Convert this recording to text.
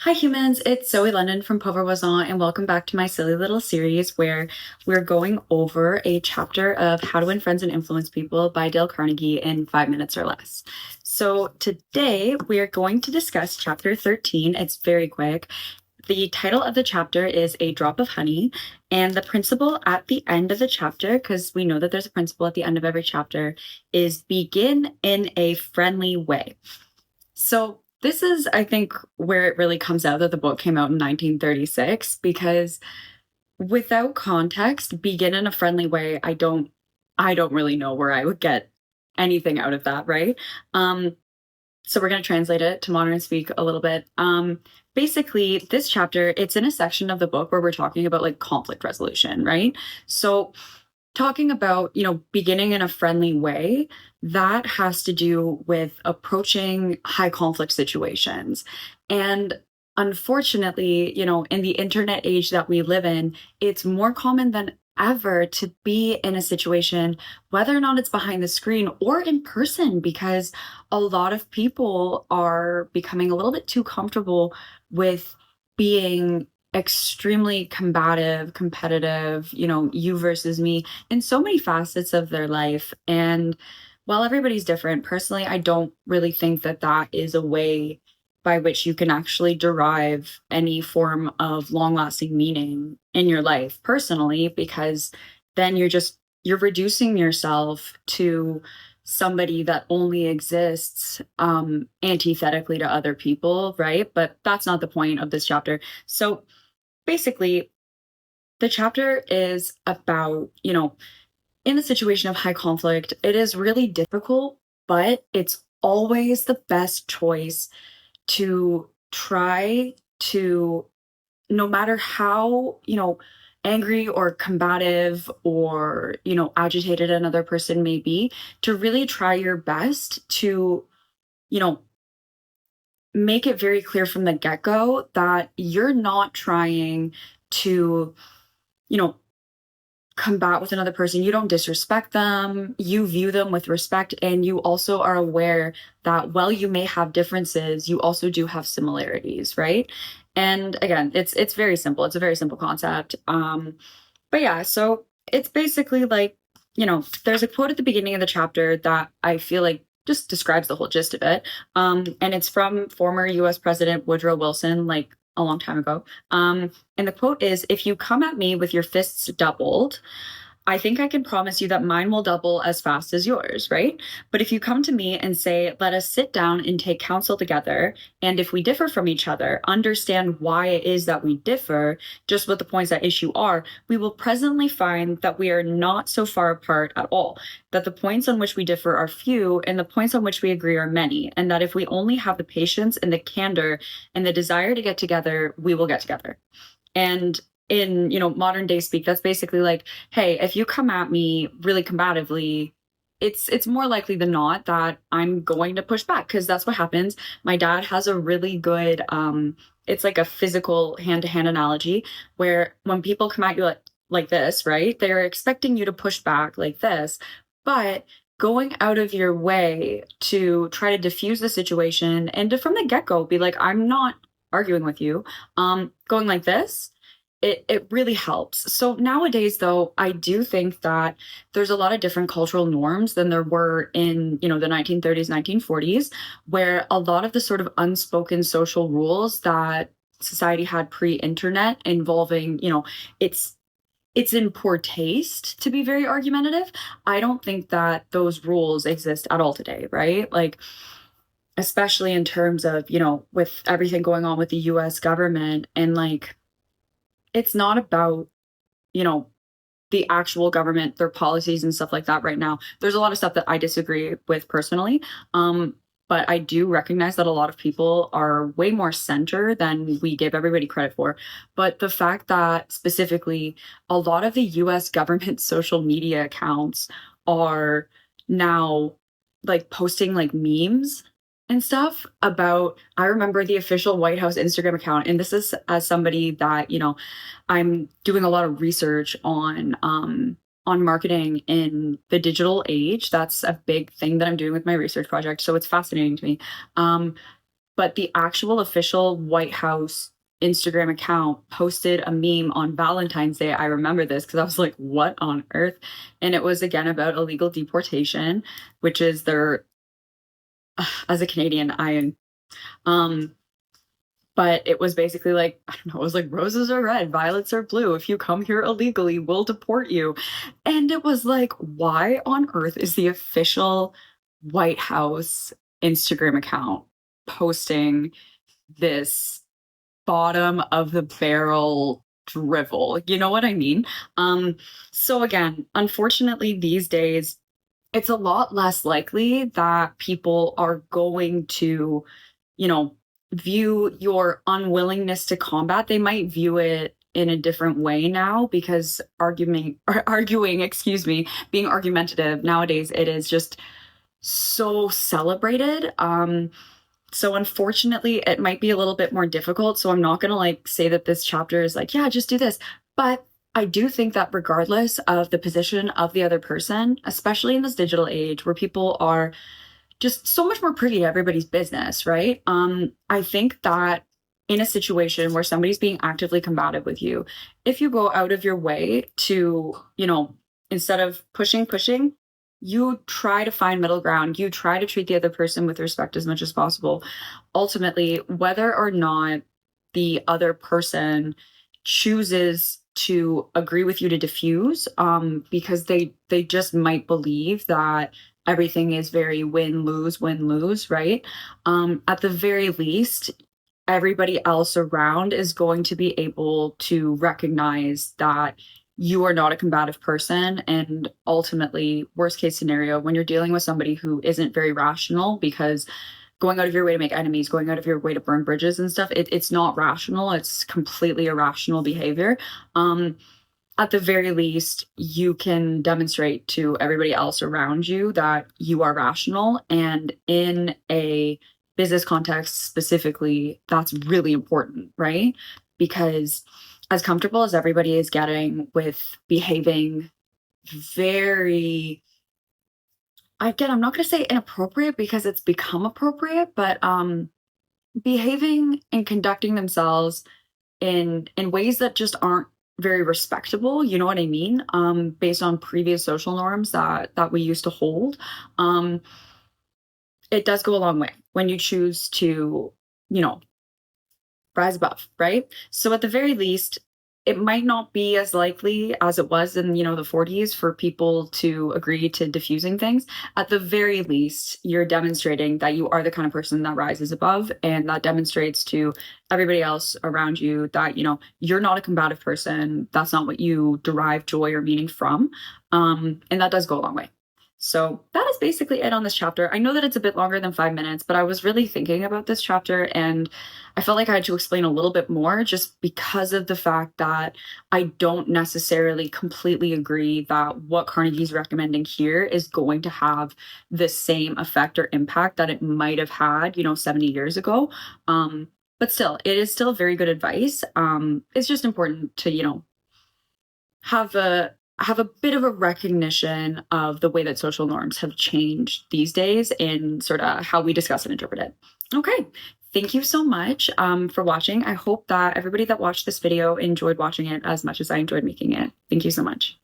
Hi humans, it's Zoe Lennon from Pauvre Voisin, and welcome back to my silly little series where we're going over a chapter of How to Win Friends and Influence People by Dale Carnegie in 5 minutes or less. So today we are going to discuss chapter 13. It's very quick. The title of the chapter is A Drop of Honey, and the principle at the end of the chapter, because we know that there's a principle at the end of every chapter, is begin in a friendly way. So this is, I think, where it really comes out that the book came out in 1936, because without context, begin in a friendly way, I don't really know where I would get anything out of that, right? Um, so we're going to translate it to modern speak a little bit. Basically, this chapter, it's in a section of the book where we're talking about like conflict resolution, right? So talking about, beginning in a friendly way, that has to do with approaching high conflict situations. And unfortunately, in the internet age that we live in, it's more common than ever to be in a situation, whether or not it's behind the screen or in person, because a lot of people are becoming a little bit too comfortable with being extremely combative, competitive, you versus me in so many facets of their life. And while everybody's different, personally, I don't really think that that is a way by which you can actually derive any form of long lasting meaning in your life personally, because then you're reducing yourself to somebody that only exists antithetically to other people, right? But that's not the point of this chapter. So basically, the chapter is about, in the situation of high conflict, it is really difficult, but it's always the best choice to try to, no matter how, angry or combative or, agitated another person may be, to really try your best to, you know, make it very clear from the get go that you're not trying to, you know, combat with another person. You don't disrespect them. You view them with respect. And you also are aware that while you may have differences, you also do have similarities, right? And again, it's very simple. It's a very simple concept. But yeah, so it's basically like, there's a quote at the beginning of the chapter that I feel like just describes the whole gist of it. And it's from former US President Woodrow Wilson, like a long time ago. And the quote is, "If you come at me with your fists doubled, I think I can promise you that mine will double as fast as yours, right? But if you come to me and say, let us sit down and take counsel together, and if we differ from each other, understand why it is that we differ, just what the points at issue are, we will presently find that we are not so far apart at all, that the points on which we differ are few, and the points on which we agree are many, and that if we only have the patience and the candor and the desire to get together, we will get together." And in, modern day speak, that's basically like, hey, if you come at me really combatively, it's more likely than not that I'm going to push back, because that's what happens. My dad has a really good it's like a physical hand-to-hand analogy where when people come at you like this, right? They're expecting you to push back like this, but going out of your way to try to diffuse the situation and to from the get-go be like, I'm not arguing with you, going like this, it really helps. So nowadays, though, I do think that there's a lot of different cultural norms than there were in, the 1930s, 1940s, where a lot of the sort of unspoken social rules that society had pre-internet involving, it's in poor taste to be very argumentative. I don't think that those rules exist at all today, right? Like, especially in terms of, with everything going on with the US government, and like, it's not about, you know, the actual government, their policies and stuff like that right now. There's a lot of stuff that I disagree with personally. But I do recognize that a lot of people are way more center than we give everybody credit for. But the fact that specifically a lot of the US government social media accounts are now like posting like memes and stuff about, I remember the official White House Instagram account, and this is as somebody that, I'm doing a lot of research on marketing in the digital age. That's a big thing that I'm doing with my research project. So it's fascinating to me. but the actual official White House Instagram account posted a meme on Valentine's Day. I remember this because I was like, what on earth? And it was again about illegal deportation, which is their, as a Canadian, um, but it was basically like, I don't know, it was like roses are red, violets are blue. If you come here illegally, we'll deport you. And it was like, why on earth is the official White House Instagram account posting this bottom of the barrel drivel? You know what I mean? So again, unfortunately, these days, it's a lot less likely that people are going to, you know, view your unwillingness to combat. They might view it in a different way now because arguing, excuse me, being argumentative nowadays, it is just so celebrated. So unfortunately, it might be a little bit more difficult. So I'm not going to like say that this chapter is like, yeah, just do this. But I do think that regardless of the position of the other person, especially in this digital age where people are just so much more privy to everybody's business, right? I think that in a situation where somebody's being actively combative with you, if you go out of your way to, you know, instead of pushing, you try to find middle ground. You try to treat the other person with respect as much as possible. Ultimately, whether or not the other person chooses to agree with you to diffuse, because they just might believe that everything is very win lose, right? At the very least, everybody else around is going to be able to recognize that you are not a combative person. And ultimately, worst case scenario, when you're dealing with somebody who isn't very rational, because going out of your way to make enemies, going out of your way to burn bridges and stuff, it's not rational. It's completely irrational behavior. At the very least, you can demonstrate to everybody else around you that you are rational. And in a business context specifically, that's really important, right? Because as comfortable as everybody is getting with behaving very, again, I'm not going to say inappropriate because it's become appropriate, but behaving and conducting themselves in ways that just aren't very respectable, you know what I mean? Based on previous social norms that we used to hold. It does go a long way when you choose to, you know, rise above, right? So at the very least, it might not be as likely as it was in, you know, the 40s for people to agree to diffusing things. At the very least, you're demonstrating that you are the kind of person that rises above, and that demonstrates to everybody else around you that, you know, you're not a combative person. That's not what you derive joy or meaning from. And that does go a long way. So that is basically it on this chapter. I know that it's a bit longer than 5 minutes, but I was really thinking about this chapter and I felt like I had to explain a little bit more just because of the fact that I don't necessarily completely agree that what Carnegie's recommending here is going to have the same effect or impact that it might have had, you know, 70 years ago. But still, it is still very good advice. It's just important to, you know, have a bit of a recognition of the way that social norms have changed these days and sort of how we discuss and interpret it. Okay. Thank you so much for watching. I hope that everybody that watched this video enjoyed watching it as much as I enjoyed making it. Thank you so much.